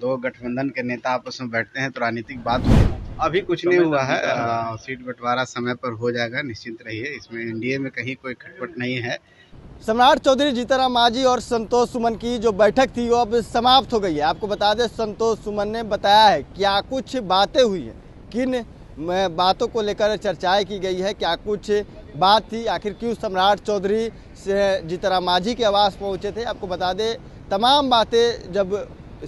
दो गठबंधन के नेता आपस में बैठते हैं तो राजनीतिक बात होती है। अभी कुछ नहीं हुआ है, सीट बंटवारा समय पर हो जाएगा, निश्चिंत रहिए। इसमें एनडीए में कहीं कोई खटपट नहीं है। सम्राट चौधरी, जीतनराम मांझी और संतोष सुमन की जो बैठक थी वो अब समाप्त हो गई है। आपको बता दें, संतोष सुमन ने बताया है क्या कुछ बातें हुई हैं, किन बातों को लेकर चर्चाएं की गई है, क्या कुछ बात थी, आखिर क्यों सम्राट चौधरी से जीतनराम मांझी के आवास पहुंचे थे। आपको बता दें, तमाम बातें जब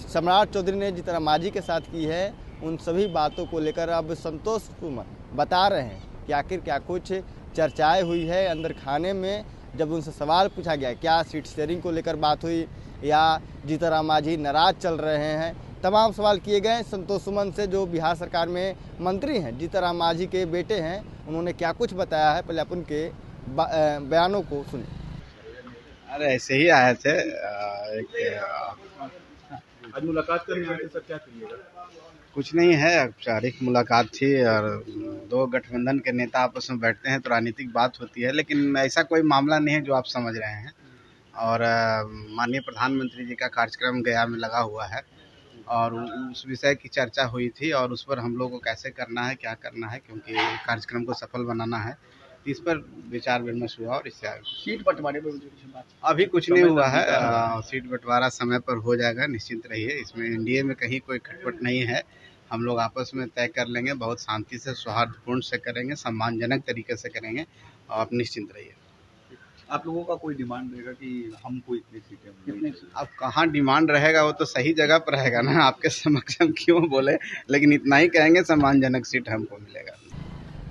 सम्राट चौधरी ने जीतनराम मांझी के साथ की है, उन सभी बातों को लेकर अब संतोष सुमन बता रहे हैं कि आखिर क्या कुछ चर्चाएं हुई है अंदर खाने में। जब उनसे सवाल पूछा गया क्या सीट शेयरिंग को लेकर बात हुई या जीतनराम मांझी नाराज चल रहे हैं, तमाम सवाल किए गए संतोष सुमन से, जो बिहार सरकार में मंत्री हैं, जीतनराम मांझी के बेटे हैं। उन्होंने क्या कुछ बताया है, पहले अपन के बयानों को सुनिए। अरे ऐसे ही आए थे, आज मुलाकात करने आए थे सर, क्या कहिएगा? कुछ नहीं है, औपचारिक मुलाकात थी और दो गठबंधन के नेता आपस में बैठते हैं तो राजनीतिक बात होती है, लेकिन ऐसा कोई मामला नहीं है जो आप समझ रहे हैं। और माननीय प्रधानमंत्री जी का कार्यक्रम गया में लगा हुआ है और उस विषय की चर्चा हुई थी और उस पर हम लोग को कैसे करना है, क्या करना है, क्योंकि कार्यक्रम को सफल बनाना है, इस पर विचार विमर्श हुआ और इससे सीट बंटवारे पर बात अभी कुछ नहीं हुआ है, सीट बंटवारा समय पर हो जाएगा, निश्चिंत रहिए। इसमें एनडीए में कहीं कोई खटपट नहीं है। हम लोग आपस में तय कर लेंगे, बहुत शांति से, सौहार्दपूर्ण से करेंगे, सम्मानजनक तरीके से करेंगे और आप निश्चिंत रहिए। आप लोगों का कोई डिमांड रहेगा कि हमको इतनी सीटें? अब कहाँ डिमांड रहेगा, वो तो सही जगह पर रहेगा ना, आपके समक्ष हम क्यों बोले, लेकिन इतना ही कहेंगे सम्मानजनक सीट हमको मिलेगा।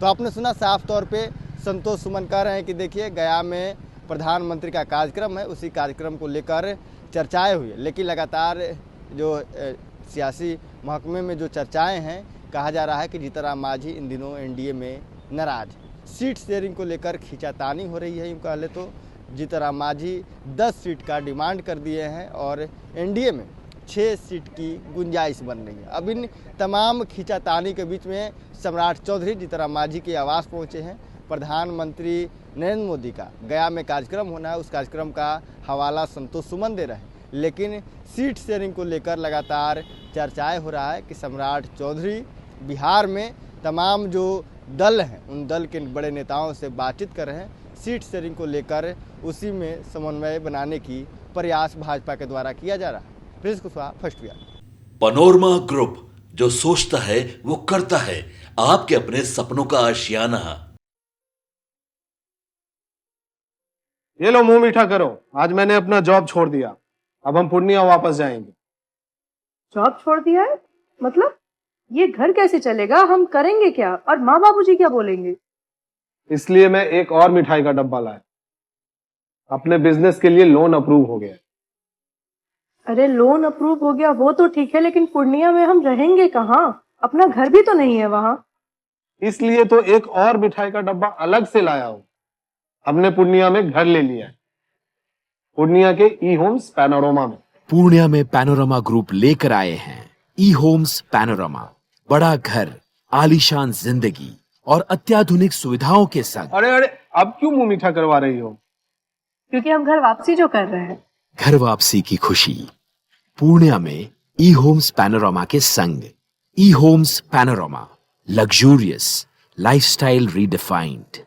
तो आपने सुना, साफ तौर पे संतोष सुमन कह रहे हैं कि देखिए, गया में प्रधानमंत्री का कार्यक्रम है, उसी कार्यक्रम को लेकर चर्चाएं हुई है, लेकिन लगातार जो सियासी महकमे में जो चर्चाएं हैं, कहा जा रहा है कि जीतनराम मांझी इन दिनों एनडीए में नाराज, सीट शेयरिंग को लेकर खींचातानी हो रही है। यूँ कह ले तो जीतनराम मांझी 10 सीट का डिमांड कर दिए हैं और एनडीए में 6 सीट की गुंजाइश बन रही है। अब इन तमाम खींचातानी के बीच में सम्राट चौधरी जीतनराम मांझी के आवास पहुंचे हैं। प्रधानमंत्री नरेंद्र मोदी का गया में कार्यक्रम होना है, उस कार्यक्रम का हवाला संतोष सुमन दे रहे हैं, लेकिन सीट शेयरिंग को लेकर लगातार चर्चाएं हो रहा है कि सम्राट चौधरी बिहार में तमाम जो दल हैं, उन दल के बड़े नेताओं से बातचीत कर रहे हैं, सीट शेयरिंग को लेकर उसी में समन्वय बनाने की प्रयास भाजपा के द्वारा किया जा रहा है। Prince Kushwaha, first Bihar. Panorama group, जो सोचता है वो करता है, आपके अपने सपनों का आशियाना। ये लो, मुंह मीठा करो, आज मैंने अपना जॉब छोड़ दिया, अब हम पूर्णिया वापस जाएंगे। जॉब छोड़ दिया है? मतलब ये घर कैसे चलेगा, हम करेंगे क्या, और माँ बाबूजी क्या बोलेंगे? इसलिए मैं एक और मिठाई का डब्बा लाया, अपने बिजनेस के लिए लोन अप्रूव हो गया। अरे लोन अप्रूव हो गया वो तो ठीक है, लेकिन पूर्णिया में हम रहेंगे कहाँ? अपना घर भी तो नहीं है वहां। इसलिए तो एक और मिठाई का डब्बा अलग से लाया हूं, हमने पूर्णिया में घर ले लिया है, पूर्णिया के ई होम्स पैनोरमा में। पूर्णिया में पैनोरमा ग्रुप लेकर आए हैं ई होम्स पैनोरमा, बड़ा घर, आलीशान जिंदगी और अत्याधुनिक सुविधाओं के संग। अरे अब क्यों मुंह मीठा करवा रही हो? क्योंकि हम घर वापसी जो कर रहे हैं। घर वापसी की खुशी पूर्णिया में ई होम्स पैनोरमा के संग। E homes panorama, luxurious lifestyle redefined.